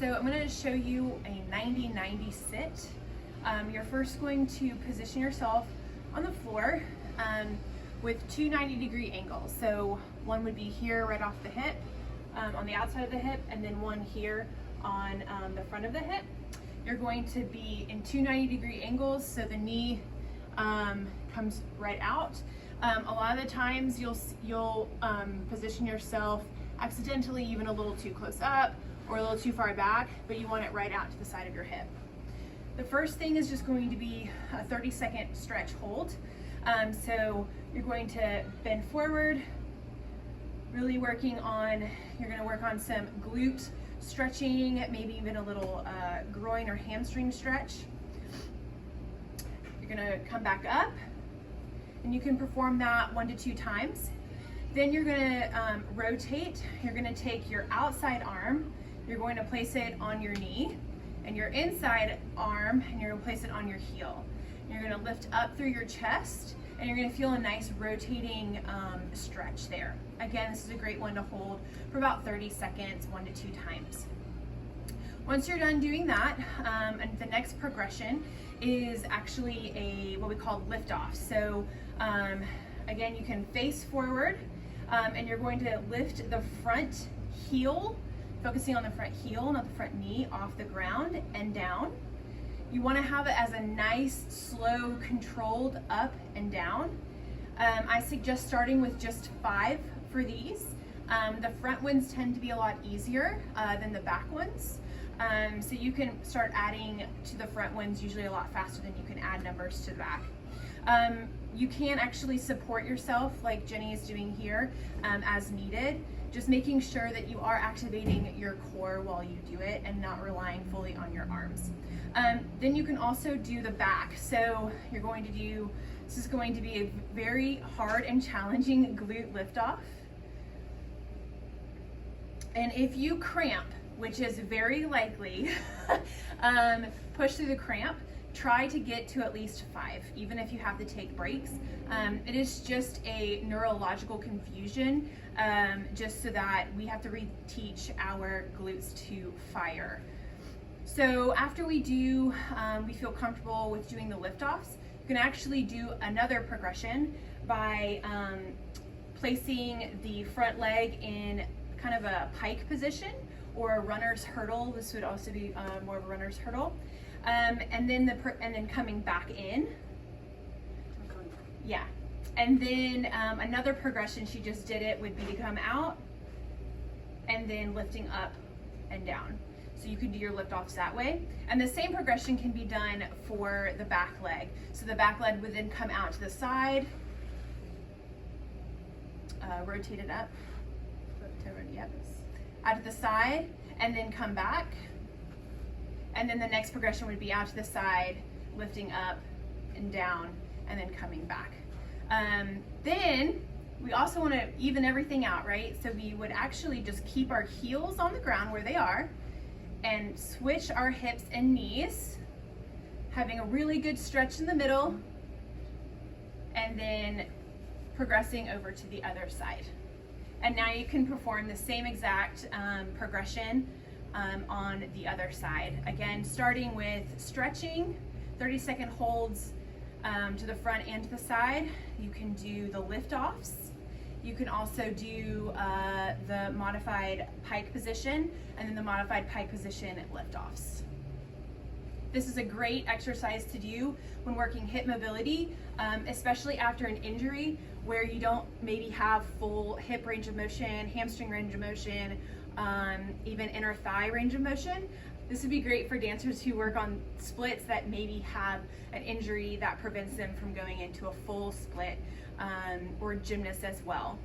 So I'm going to show you a 90-90 sit. You're first going to position yourself on the floor with two 90-degree angles. So one would be here right off the hip, on the outside of the hip, and then one here on the front of the hip. You're going to be in two 90-degree angles, so the knee comes right out. A lot of the times you'll position yourself accidentally even a little too close up or a little too far back, but you want it right out to the side of your hip. The first thing is just going to be a 30-second stretch hold. So you're going to bend forward, really you're going to work on some glute stretching, maybe even a little groin or hamstring stretch. You're going to come back up, and you can perform that 1 to 2 times. Then you're going to rotate. You're going to take your outside arm, you're going to place it on your knee, and your inside arm, and you're going to place it on your heel. You're going to lift up through your chest, and you're going to feel a nice rotating stretch there. Again, this is a great one to hold for about 30 seconds, 1 to 2 times. Once you're done doing that, and the next progression is actually what we call lift off. So again, you can face forward, and you're going to lift the front heel, focusing on the front heel, not the front knee, off the ground and down. You want to have it as a nice, slow, controlled up and down. I suggest starting with just 5 for these. The front ones tend to be a lot easier than the back ones. So you can start adding to the front ones usually a lot faster than you can add numbers to the back. You can actually support yourself like Jenny is doing here as needed, just making sure that you are activating your core while you do it and not relying fully on your arms. Then you can also do the back. So this is going to be a very hard and challenging glute lift off. And if you cramp, which is very likely, push through the cramp, try to get to at least 5, even if you have to take breaks. It is just a neurological confusion, just so that we have to reteach our glutes to fire. So after we feel comfortable with doing the lift-offs, you can actually do another progression by placing the front leg in kind of a pike position or a runner's hurdle. This would also be more of a runner's hurdle. And then coming back in. Yeah. And then another progression, she just did it, would be to come out and then lifting up and down. So you can do your lift offs that way. And the same progression can be done for the back leg. So the back leg would then come out to the side, rotate it up, out to the side, and then come back. And then the next progression would be out to the side, lifting up and down, and then coming back. Then we also want to even everything out, right? So we would actually just keep our heels on the ground where they are and switch our hips and knees, having a really good stretch in the middle, and then progressing over to the other side. And now you can perform the same exact progression on the other side. Again, starting with stretching, 30-second holds to the front and to the side. You can do the lift-offs. You can also do the modified pike position, and then the modified pike position lift-offs. This is a great exercise to do when working hip mobility, especially after an injury where you don't maybe have full hip range of motion, hamstring range of motion, even inner thigh range of motion. This would be great for dancers who work on splits that maybe have an injury that prevents them from going into a full split, or gymnasts as well.